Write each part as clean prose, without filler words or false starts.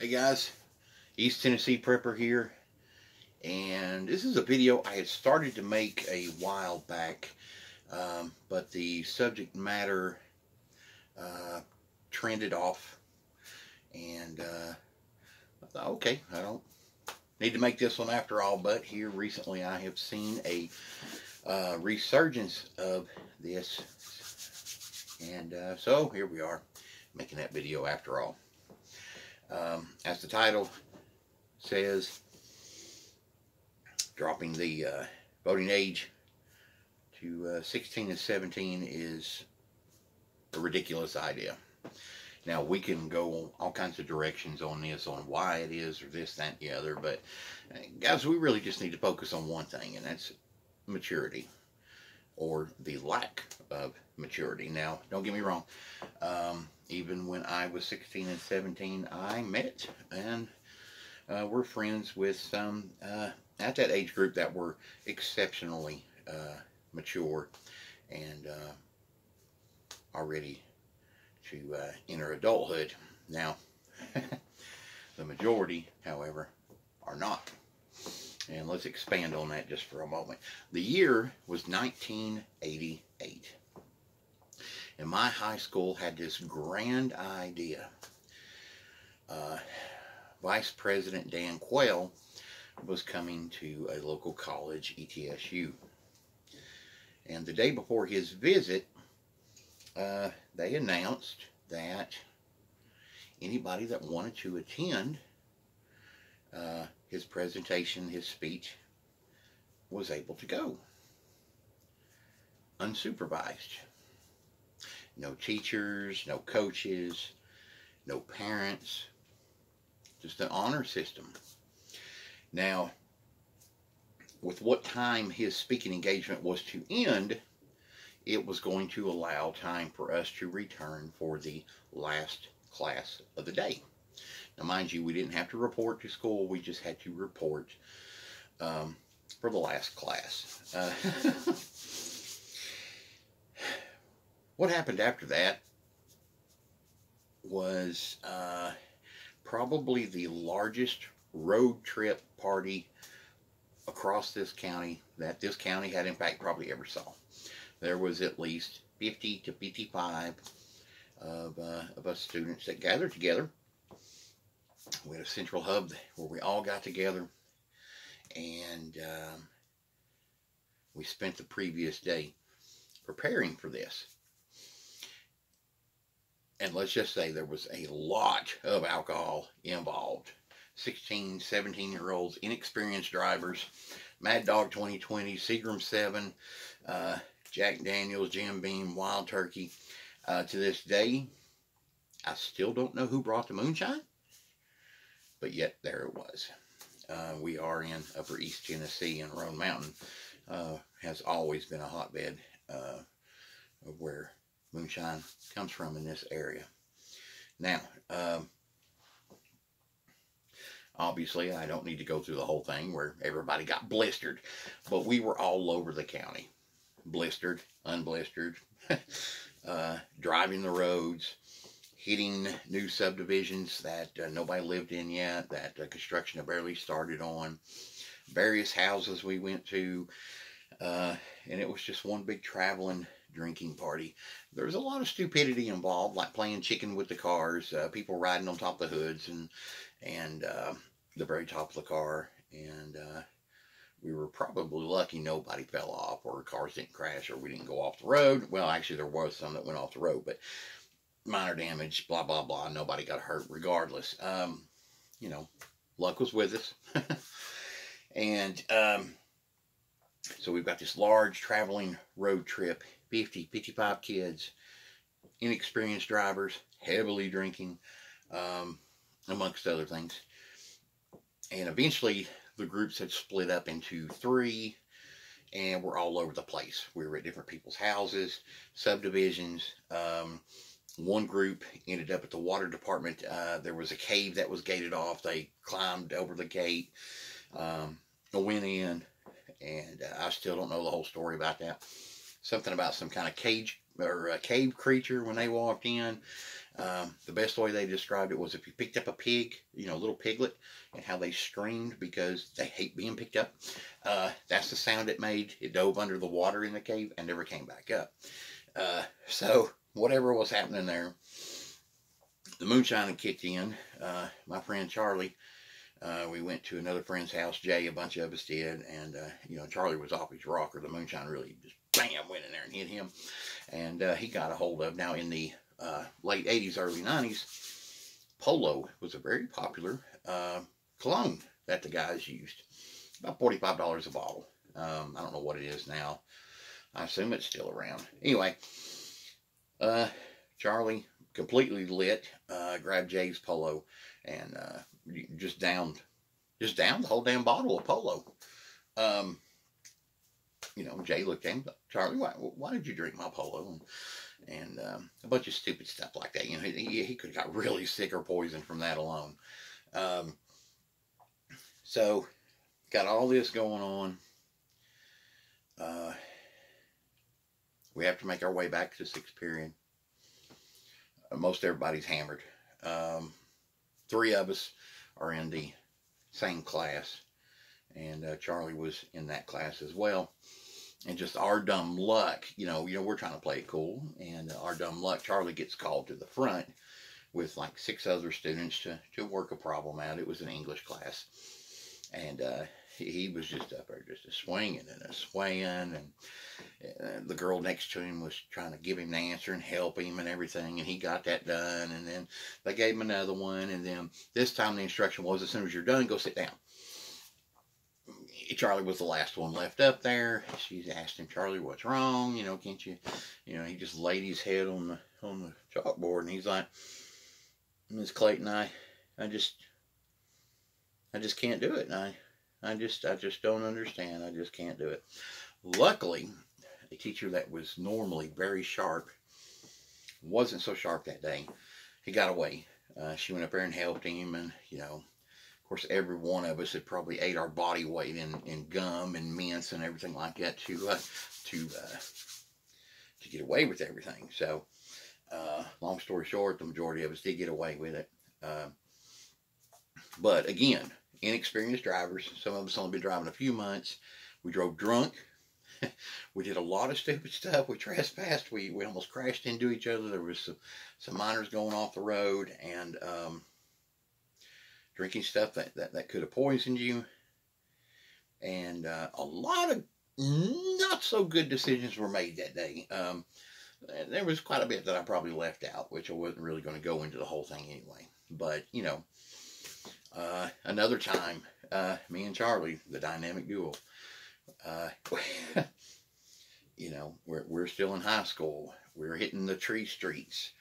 Hey guys, East Tennessee Prepper here, and this is a video I had started to make a while back, but the subject matter trended off, and I thought, okay, I don't need to make this one after all, but here recently I have seen a resurgence of this, and so here we are, making that video after all. As the title says, dropping the voting age to 16 and 17 is a ridiculous idea. Now, we can go all kinds of directions on this, on why it is, or this, that, and the other, but guys, we really just need to focus on one thing, and that's maturity, or the lack of maturity. Now, don't get me wrong, even when I was 16 and 17, I met and were friends with some at that age group that were exceptionally mature and are ready to enter adulthood. Now, the majority, however, are not. And let's expand on that just for a moment. The year was 1988. And my high school had this grand idea. Vice President Dan Quayle was coming to a local college, ETSU. And the day before his visit, they announced that anybody that wanted to attend his presentation, his speech, was able to go. Unsupervised. No teachers, no coaches, no parents, just an honor system. Now, with what time his speaking engagement was to end, it was going to allow time for us to return for the last class of the day. Now, mind you, we didn't have to report to school. We just had to report for the last class. What happened after that was probably the largest road trip party across this county that this county had, in fact, probably ever saw. There was at least 50 to 55 of us students that gathered together. We had a central hub where we all got together, and we spent the previous day preparing for this. And let's just say there was a lot of alcohol involved. 16, 17-year-olds, inexperienced drivers, Mad Dog 2020, Seagram 7, Jack Daniels, Jim Beam, Wild Turkey. To this day, I still don't know who brought the moonshine, but yet there it was. We are in Upper East Tennessee, and Roan Mountain has always been a hotbed of where moonshine comes from in this area. Now, obviously, I don't need to go through the whole thing where everybody got blistered, but we were all over the county. Blistered, unblistered, driving the roads, hitting new subdivisions that nobody lived in yet, that construction had barely started on, various houses we went to, and it was just one big traveling drinking party. There was a lot of stupidity involved, like playing chicken with the cars, people riding on top of the hoods and the very top of the car, and we were probably lucky nobody fell off, or cars didn't crash, or we didn't go off the road. Well, actually, there was some that went off the road, but minor damage, blah, blah, blah. Nobody got hurt regardless. You know, luck was with us. And so we've got this large traveling road trip, 50, 55 kids, inexperienced drivers, heavily drinking, amongst other things. And eventually, the groups had split up into three, and we're all over the place. We were at different people's houses, subdivisions. One group ended up at the water department. There was a cave that was gated off. They climbed over the gate, went in, and I still don't know the whole story about that. Something about some kind of cage or a cave creature when they walked in. The best way they described it was if you picked up a pig, you know, a little piglet, and how they screamed because they hate being picked up. That's the sound it made. It dove under the water in the cave and never came back up. So whatever was happening there, the moonshine had kicked in. My friend Charlie, we went to another friend's house, Jay, a bunch of us did, and, you know, Charlie was off his rocker. The moonshine really just, bam, went in there and hit him, and he got a hold of. Now, in the late 80s, early 90s, Polo was a very popular cologne that the guys used. About $45 a bottle. I don't know what it is now. I assume it's still around. Anyway, Charlie, completely lit, grabbed Jay's Polo and just downed the whole damn bottle of Polo. You know, Jay looked at him, Charlie, why did you drink my Polo? And a bunch of stupid stuff like that. You know, he could have got really sick or poisoned from that alone. So, got all this going on. We have to make our way back to 6th period. Most everybody's hammered. 3 of us are in the same class, and Charlie was in that class as well. And just our dumb luck, you know, we're trying to play it cool, and our dumb luck, Charlie gets called to the front with like 6 other students to work a problem out. It was an English class, and he was just up there just a swinging and a swaying, and the girl next to him was trying to give him the answer and help him and everything, and he got that done, and then they gave him another one, and then this time the instruction was, as soon as you're done, go sit down. Charlie was the last one left up there. She asked him, Charlie, what's wrong? You know, can't you, you know, he just laid his head on the chalkboard, and he's like, Miss Clayton, I just can't do it. And I just don't understand. I just can't do it. Luckily, a teacher that was normally very sharp wasn't so sharp that day. He got away. She went up there and helped him, and, you know, of course, every one of us had probably ate our body weight in gum and mints and everything like that to get away with everything. So, long story short, the majority of us did get away with it. But again, inexperienced drivers. Some of us only been driving a few months. We drove drunk. We did a lot of stupid stuff. We trespassed. We almost crashed into each other. There was some minors going off the road, and drinking stuff that could have poisoned you. And a lot of not so good decisions were made that day. There was quite a bit that I probably left out, which I wasn't really going to go into the whole thing anyway. But, you know, another time, me and Charlie, the dynamic duo, you know, we're still in high school. We're hitting the tree streets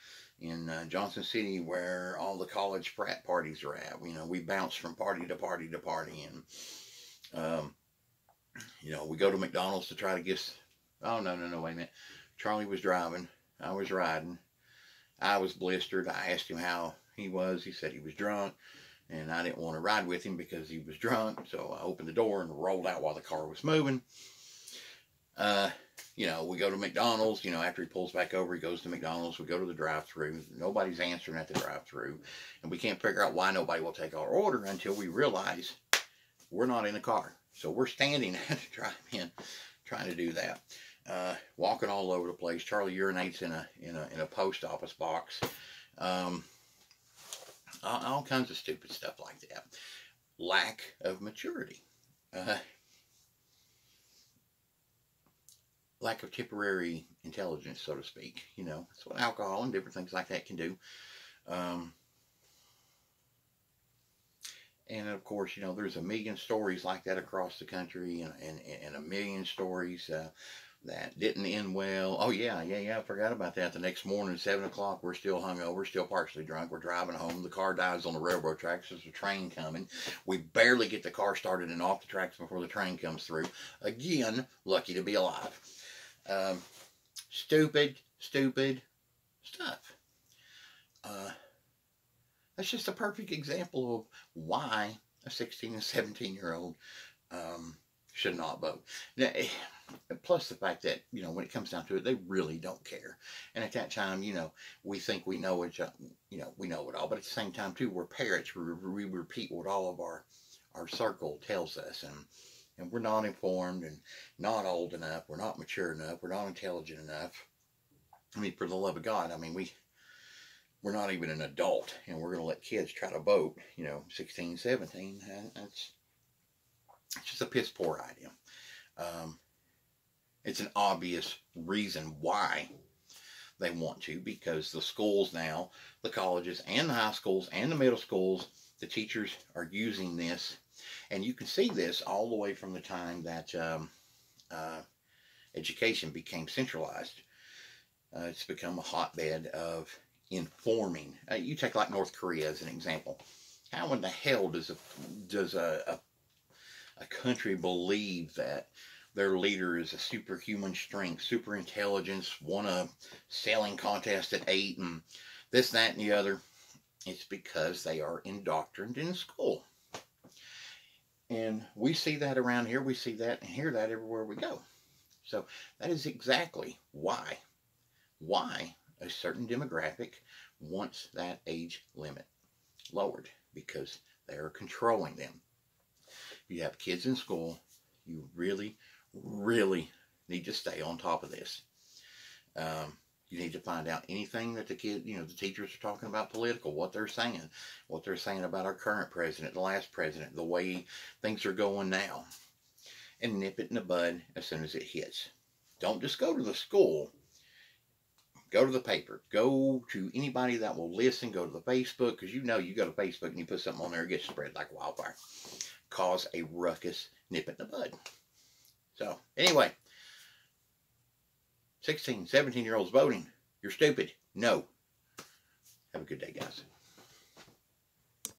in Johnson City, where all the college frat parties are at. You know, we bounce from party to party to party, and you know, we go to McDonald's to try to get. Oh, no, wait a minute. Charlie was driving. I was riding. I was blistered. I asked him how he was. He said he was drunk, and I didn't want to ride with him because he was drunk. So I opened the door and rolled out while the car was moving. You know, we go to McDonald's. You know, after he pulls back over, he goes to McDonald's. We go to the drive-thru. Nobody's answering at the drive-thru, and we can't figure out why nobody will take our order until we realize we're not in a car. So we're standing at the drive-in trying to do that. Walking all over the place. Charlie urinates in a post office box. All kinds of stupid stuff like that. Lack of maturity. Lack of temporary intelligence, so to speak. You know, that's what alcohol and different things like that can do. And of course, you know, there's a million stories like that across the country, and a million stories that didn't end well. Oh yeah, I forgot about that. The next morning, 7 o'clock, we're still hungover, still partially drunk. We're driving home. The car dies on the railroad tracks. There's a train coming. We barely get the car started and off the tracks before the train comes through. Again, lucky to be alive. Stupid stuff. That's just a perfect example of why a 16 and 17-year-old should not vote. Now, plus the fact that, when it comes down to it, they really don't care. And at that time, we think we know it, we know it all. But at the same time, too, we're parents. We repeat what all of our circle tells us. And we're not informed and not old enough. We're not mature enough. We're not intelligent enough. I mean, for the love of God, I mean, we're not even an adult, and we're going to let kids try to vote, 16, 17. It's just a piss poor idea. It's an obvious reason why they want to, because the schools now, the colleges and the high schools and the middle schools, the teachers are using this. And you can see this all the way from the time that education became centralized. It's become a hotbed of informing. You take like North Korea as an example. How in the hell does a country believe that their leader is a superhuman strength, super intelligence, won a sailing contest at 8, and this, that, and the other? It's because they are indoctrined in school. And we see that around here. We see that and hear that everywhere we go. So that is exactly why a certain demographic wants that age limit lowered, because they are controlling them. If you have kids in school, you really, really need to stay on top of this. You need to find out anything that the teachers are talking about political, what they're saying about our current president, the last president, the way things are going now, and nip it in the bud as soon as it hits. Don't just go to the school. Go to the paper. Go to anybody that will listen. Go to the Facebook, because you go to Facebook and you put something on there, it gets spread like wildfire. Cause a ruckus, nip it in the bud. So, anyway, 16, 17-year-olds voting. You're stupid. No. Have a good day, guys.